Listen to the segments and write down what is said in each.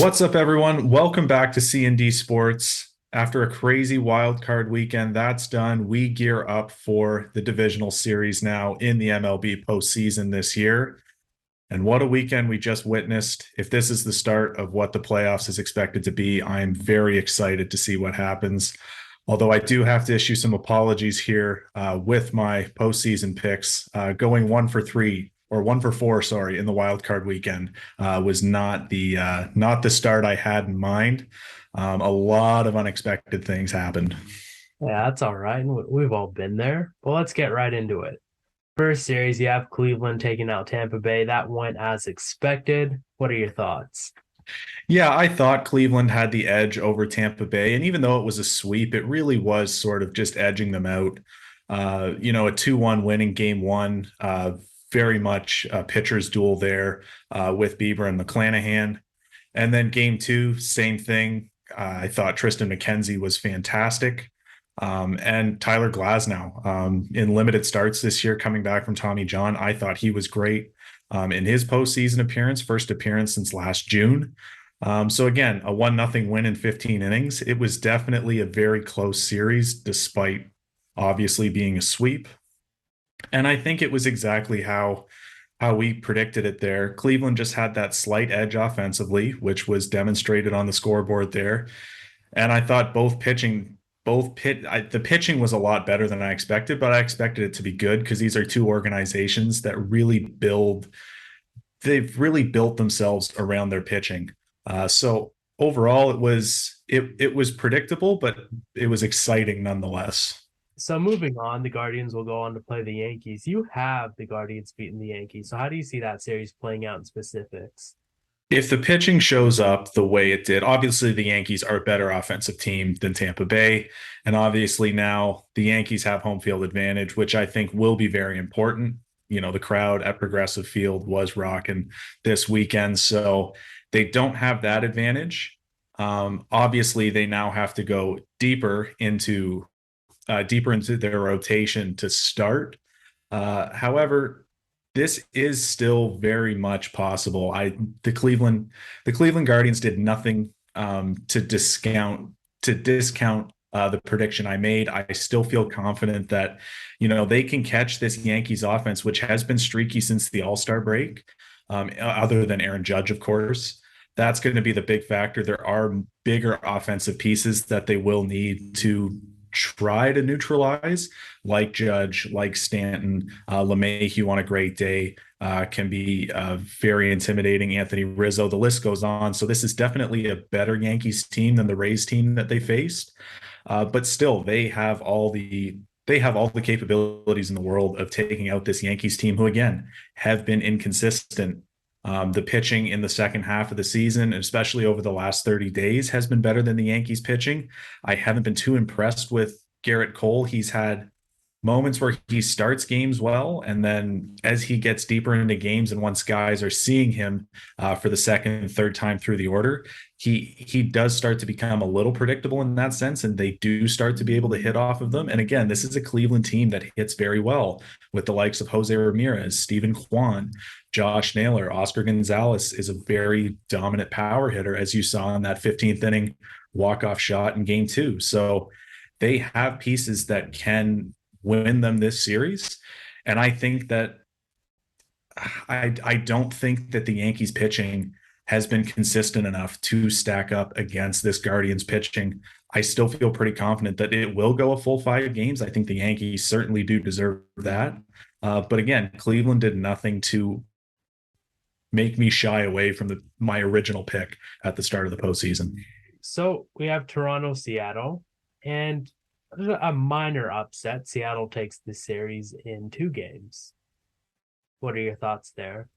What's up, everyone? Welcome back to C&D Sports. After a crazy wild card weekend, that's done. We gear up for the Divisional Series now in the MLB postseason this year. And what a weekend we just witnessed. If this is the start of what the playoffs is expected to be, I am very excited to see what happens. Although I do have to issue some apologies here with my postseason picks, going 1 for 3 or 1 for 4, sorry, in the wild card weekend was not the start I had in mind. A lot of unexpected things happened. Yeah, that's all right. We've all been there. But let's get right into it. First series, you have Cleveland taking out Tampa Bay. That went as expected. What are your thoughts? Yeah, I thought Cleveland had the edge over Tampa Bay, and even though it was a sweep, it really was sort of just edging them out. A 2-1 win in game one, very much a pitcher's duel there with Bieber and McClanahan. And then game two, same thing. I thought Tristan McKenzie was fantastic. And Tyler Glasnow in limited starts this year, coming back from Tommy John. I thought he was great in his postseason appearance, first appearance since last June. So again, a 1-0 win in 15 innings. It was definitely a very close series, despite obviously being a sweep. And I think it was exactly how we predicted it there. Cleveland just had that slight edge offensively, which was demonstrated on the scoreboard there. And I thought the pitching was a lot better than I expected, but I expected it to be good because these are two organizations that they've really built themselves around their pitching. So overall, it was predictable, but it was exciting nonetheless. So moving on, the Guardians will go on to play the Yankees. You have the Guardians beating the Yankees. So how do you see that series playing out in specifics? If the pitching shows up the way it did, obviously the Yankees are a better offensive team than Tampa Bay. And obviously now the Yankees have home field advantage, which I think will be very important. The crowd at Progressive Field was rocking this weekend. So they don't have that advantage. Obviously, they now have to go deeper into their rotation to start. However, this is still very much possible. The Cleveland Guardians did nothing to discount the prediction I made. I still feel confident that they can catch this Yankees offense, which has been streaky since the All-Star break. Other than Aaron Judge, of course. That's going to be the big factor. There are bigger offensive pieces that they will need to try to neutralize, like Judge, like Stanton, LeMahieu on a great day can be very intimidating. Anthony Rizzo, the list goes on. So this is definitely a better Yankees team than the Rays team that they faced. But still, they have all the capabilities in the world of taking out this Yankees team, who again have been inconsistent. The pitching in the second half of the season, especially over the last 30 days, has been better than the Yankees pitching. I haven't been too impressed with Garrett Cole. He's had moments where he starts games well, and then as he gets deeper into games and once guys are seeing him for the second and third time through the order, he does start to become a little predictable in that sense, and they do start to be able to hit off of them. And again, this is a Cleveland team that hits very well with the likes of Jose Ramirez, Stephen Kwan, Josh Naylor. Oscar Gonzalez is a very dominant power hitter, as you saw in that 15th inning walk-off shot in game two. So they have pieces that can win them this series. And I think that I don't think that the Yankees pitching has been consistent enough to stack up against this Guardians pitching. I still feel pretty confident that it will go a full 5 games. I think the Yankees certainly do deserve that. But again, Cleveland did nothing to make me shy away from my original pick at the start of the postseason. So we have Toronto, Seattle, and a minor upset. Seattle takes the series in 2 games. What are your thoughts there?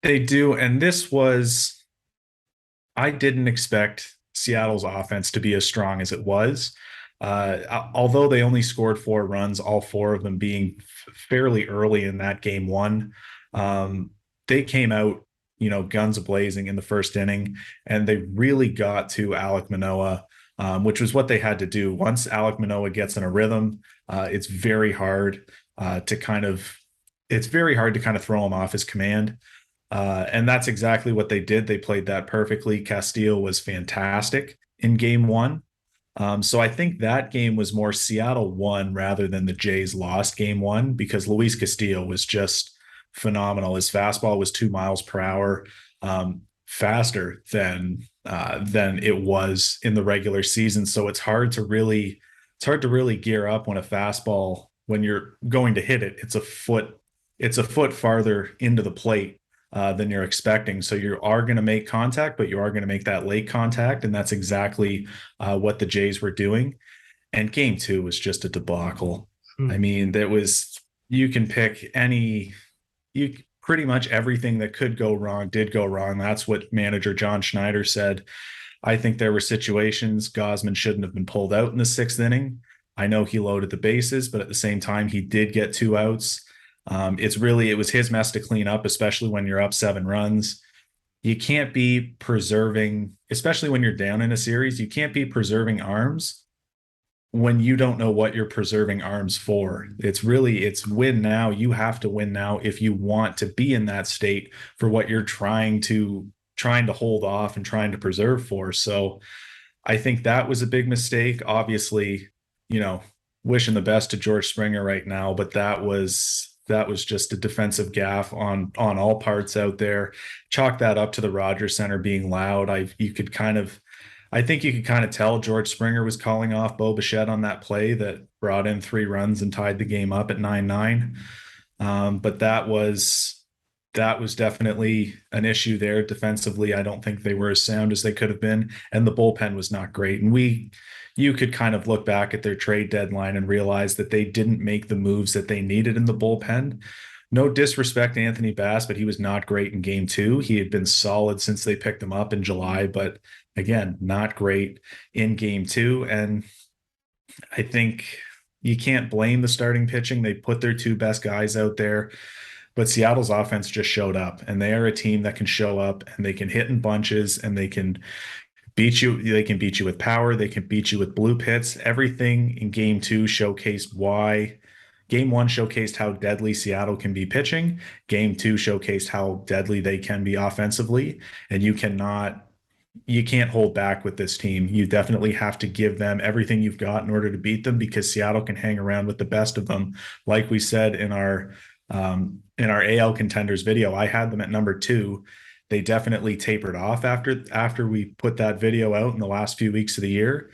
They do, and I didn't expect Seattle's offense to be as strong as it was. Although they only scored 4 runs, all 4 of them being fairly early in that game one, they came out, guns a-blazing in the first inning, and they really got to Alek Manoah, which was what they had to do. Once Alek Manoah gets in a rhythm, it's very hard to kind of throw him off his command. And that's exactly what they did. They played that perfectly. Castillo was fantastic in game one. So I think that game was more Seattle won rather than the Jays lost game one because Luis Castillo was just phenomenal. His fastball was 2 miles per hour, faster than it was in the regular season. So it's hard to really gear up when a fastball when you're going to hit it. It's a foot farther into the plate than you're expecting. So you are going to make contact, but you are going to make that late contact, and that's exactly what the Jays were doing. And game two was just a debacle. I Hmm. mean, there was you can pick any you pretty much everything that could go wrong did go wrong. That's what manager John Schneider said. I think there were situations Gosman shouldn't have been pulled out in the sixth inning. I know he loaded the bases, but at the same time, he did get 2 outs. It was his mess to clean up, especially when you're up 7 runs. You can't be preserving, especially when you're down in a series, you can't be preserving arms when you don't know what you're preserving arms for. It's win now. You have to win now if you want to be in that state for what you're trying to hold off and trying to preserve for. So I think that was a big mistake. Obviously, you know, wishing the best to George Springer right now, but that was just a defensive gaffe on all parts out there. Chalk that up to the Rogers Center being loud. I think you could kind of tell George Springer was calling off Bo Bichette on that play that brought in 3 runs and tied the game up at 9-9. But that was definitely an issue there defensively. I don't think they were as sound as they could have been, and the bullpen was not great. And you could kind of look back at their trade deadline and realize that they didn't make the moves that they needed in the bullpen. No disrespect to Anthony Bass, but he was not great in game two. He had been solid since they picked him up in July, but again, not great in game two. And I think you can't blame the starting pitching. They put their 2 best guys out there, but Seattle's offense just showed up, and they are a team that can show up and they can hit in bunches and they can beat you. They can beat you with power. They can beat you with blue pits. Everything in game two showcased why. Game one showcased how deadly Seattle can be pitching. Game two showcased how deadly they can be offensively. And you can't hold back with this team. You definitely have to give them everything you've got in order to beat them because Seattle can hang around with the best of them. Like we said in our AL contenders video, I had them at number 2. They definitely tapered off after we put that video out in the last few weeks of the year.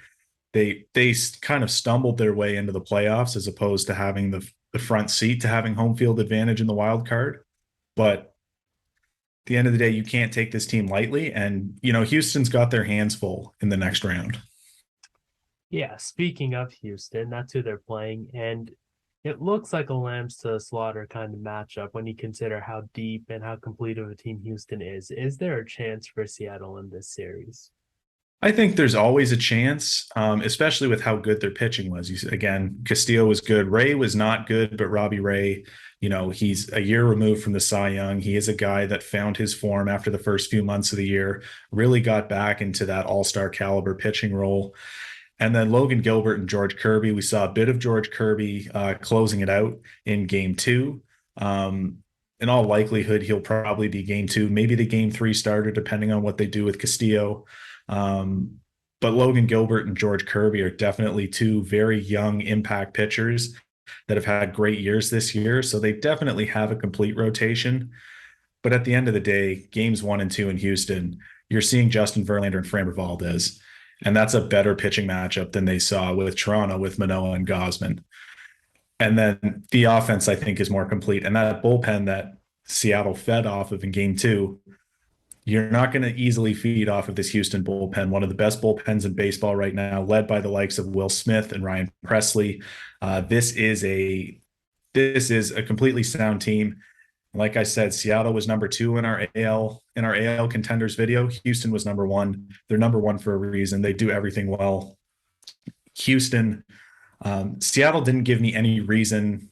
They kind of stumbled their way into the playoffs as opposed to having the front seat to having home field advantage in the wild card. But at the end of the day, you can't take this team lightly. And, Houston's got their hands full in the next round. Yeah, speaking of Houston, that's who they're playing, and it looks like a lambs to the slaughter kind of matchup when you consider how deep and how complete of a team Houston is. Is there a chance for Seattle in this series? I think there's always a chance, especially with how good their pitching was. Again, Castillo was good. Ray was not good, but Robbie Ray, he's a year removed from the Cy Young. He is a guy that found his form after the first few months of the year, really got back into that all-star caliber pitching role. And then Logan Gilbert and George Kirby, we saw a bit of George Kirby closing it out in game two. In all likelihood, he'll probably be game two, maybe the game three starter, depending on what they do with Castillo. But Logan Gilbert and George Kirby are definitely 2 very young impact pitchers that have had great years this year. So they definitely have a complete rotation. But at the end of the day, games 1 and 2 in Houston, you're seeing Justin Verlander and Framber Valdez. And that's a better pitching matchup than they saw with Toronto with Manoah and Gosman. And then the offense, I think, is more complete. And that bullpen that Seattle fed off of in game 2, you're not going to easily feed off of this Houston bullpen, one of the best bullpens in baseball right now, led by the likes of Will Smith and Ryan Presley. This is a completely sound team. Like I said, Seattle was number 2 in our AL contenders video. Houston was number 1. They're number 1 for a reason. They do everything well. Seattle didn't give me any reason.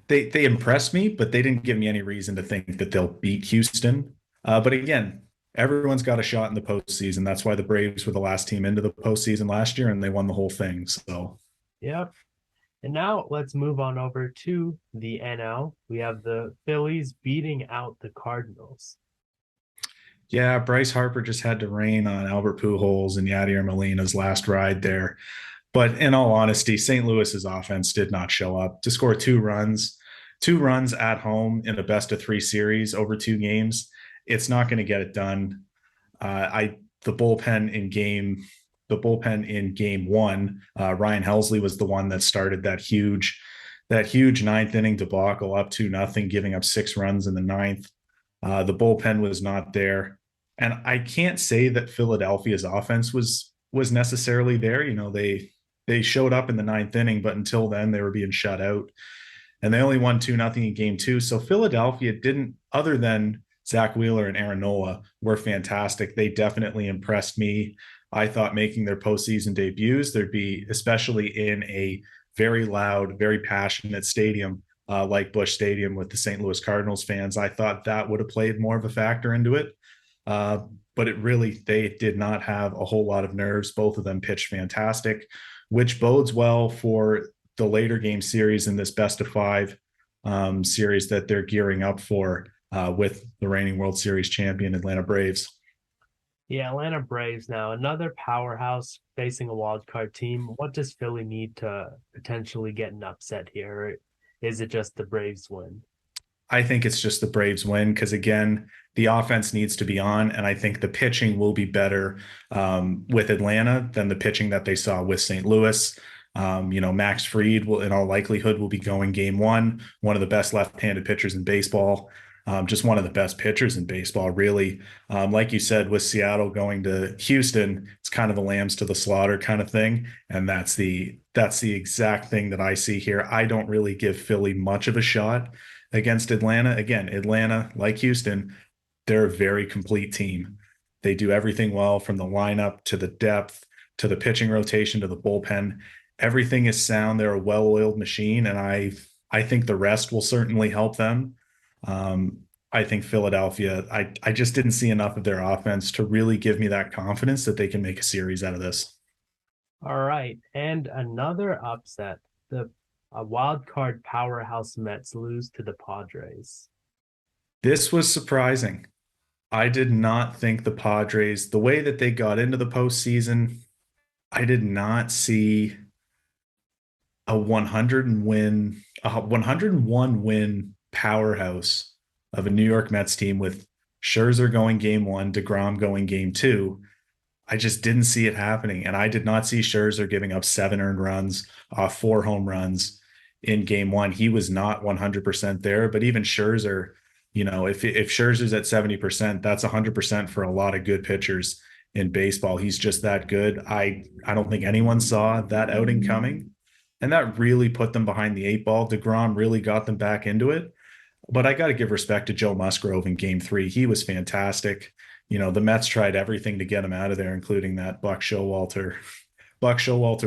They impressed me, but they didn't give me any reason to think that they'll beat Houston. But again, everyone's got a shot in the postseason. That's why the Braves were the last team into the postseason last year, and they won the whole thing. So, Yep. And now let's move on over to the NL. We have the Phillies beating out the Cardinals. Yeah, Bryce Harper just had to rain on Albert Pujols and Yadier Molina's last ride there. But in all honesty, St. Louis's offense did not show up to score two runs at home in a best of three series over two games. It's not going to get it done. I the bullpen in game one, Ryan Helsley was the one that started that huge ninth inning debacle up 2-0, giving up 6 runs in the ninth. The bullpen was not there, and I can't say that Philadelphia's offense was necessarily there. You know, they showed up in the ninth inning, but until then they were being shut out, and they only won 2-0 in game two. So Philadelphia didn't, other than Zach Wheeler and Aaron Nola, were fantastic. They definitely impressed me. I thought making their postseason debuts, there'd be, especially in a very loud, very passionate stadium like Busch Stadium with the St. Louis Cardinals fans, I thought that would have played more of a factor into it. Uh, but they did not have a whole lot of nerves. Both of them pitched fantastic, which bodes well for the later game series in this best of five series that they're gearing up for with the reigning World Series champion Atlanta Braves. Yeah, Atlanta Braves now, another powerhouse facing a wild card team. What does Philly need to potentially get an upset here? Or is it just the Braves win? I think it's just the Braves win because, again, the offense needs to be on, and I think the pitching will be better with Atlanta than the pitching that they saw with St. Louis. Max Fried will, in all likelihood, will be going game one of the best left-handed pitchers in baseball, just one of the best pitchers in baseball, really. Like you said, with Seattle going to Houston, it's kind of a lambs to the slaughter kind of thing, and that's the exact thing that I see here. I don't really give Philly much of a shot against Atlanta. Again, Atlanta, like Houston, they're a very complete team. They do everything well from the lineup to the depth to the pitching rotation to the bullpen. Everything is sound. They're a well-oiled machine, and I think the rest will certainly help them. I think Philadelphia, I just didn't see enough of their offense to really give me that confidence that they can make a series out of this. All right, and another upset. The wild card powerhouse Mets lose to the Padres. This was surprising. I did not think the Padres, the way that they got into the postseason, I did not see a 101 win powerhouse of a New York Mets team with Scherzer going game one, DeGrom going game two. I just didn't see it happening. And I did not see Scherzer giving up 7 earned runs off 4 home runs in game one. He was not 100% there, but even Scherzer, if Scherzer's at 70%, that's 100% for a lot of good pitchers in baseball. He's just that good. I don't think anyone saw that outing coming. And that really put them behind the eight ball. DeGrom really got them back into it. But I got to give respect to Joe Musgrove in game three. He was fantastic. The Mets tried everything to get him out of there, including that Buck Showalter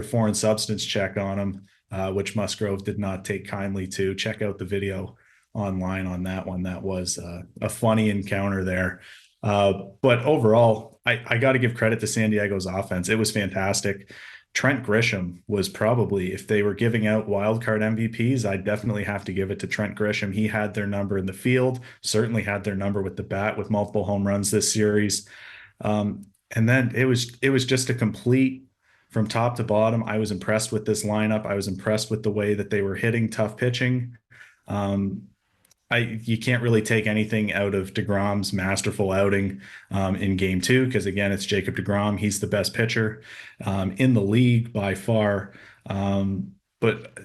foreign substance check on him, which Musgrove did not take kindly to. Check out the video online on that one. That was a funny encounter there. But overall, I got to give credit to San Diego's offense. It was fantastic. Trent Grisham was probably, if they were giving out wild card MVPs, I'd definitely have to give it to Trent Grisham. He had their number in the field, certainly had their number with the bat with multiple home runs this series. And then it was just a complete from top to bottom. I was impressed with this lineup. I was impressed with the way that they were hitting tough pitching. Um, you can't really take anything out of DeGrom's masterful outing in game two, because again, it's Jacob DeGrom. He's the best pitcher in the league by far. But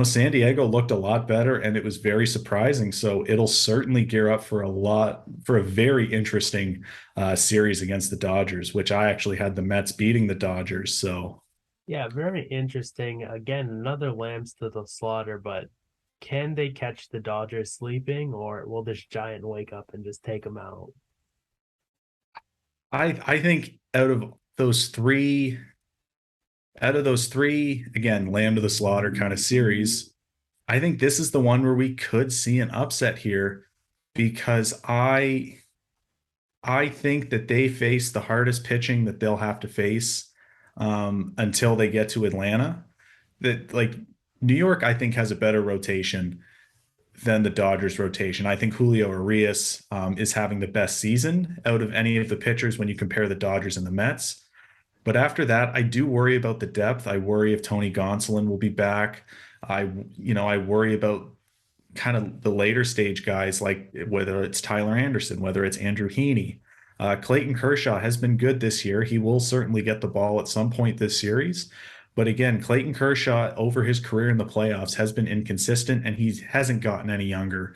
San Diego looked a lot better, and it was very surprising. So it'll certainly gear up for a very interesting series against the Dodgers, which I actually had the Mets beating the Dodgers. So Yeah, very interesting. Again, another lambs to the slaughter, but can they catch the Dodgers sleeping, or will this giant wake up and just take them out? I think out of those three, again, lamb to the slaughter kind of series, I think this is the one where we could see an upset here, because I think that they face the hardest pitching that they'll have to face until they get to Atlanta. That, like, New York, I think, has a better rotation than the Dodgers rotation. I think Julio Urias is having the best season out of any of the pitchers when you compare the Dodgers and the Mets. But after that, I do worry about the depth. I worry if Tony Gonsolin will be back. I worry about kind of the later stage guys, like whether it's Tyler Anderson, whether it's Andrew Heaney. Clayton Kershaw has been good this year. He will certainly get the ball at some point this series. But again, Clayton Kershaw over his career in the playoffs has been inconsistent and he hasn't gotten any younger.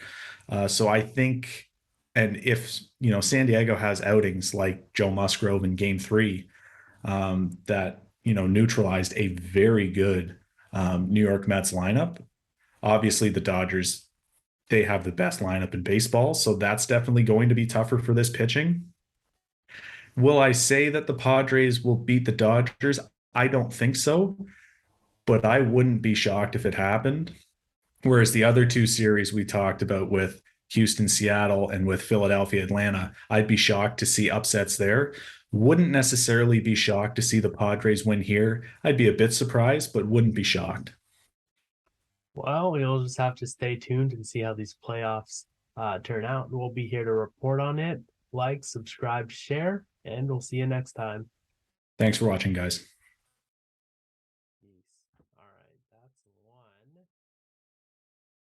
So I think, and if, San Diego has outings like Joe Musgrove in game 3, that, neutralized a very good New York Mets lineup. Obviously, the Dodgers, they have the best lineup in baseball, so that's definitely going to be tougher for this pitching. Will I say that the Padres will beat the Dodgers? I don't think so, but I wouldn't be shocked if it happened. Whereas the other two series we talked about with Houston, Seattle, and with Philadelphia, Atlanta, I'd be shocked to see upsets there. Wouldn't necessarily be shocked to see the Padres win here. I'd be a bit surprised, but wouldn't be shocked. Well, we'll just have to stay tuned and see how these playoffs turn out. We'll be here to report on it. Like, subscribe, share, and we'll see you next time. Thanks for watching, guys.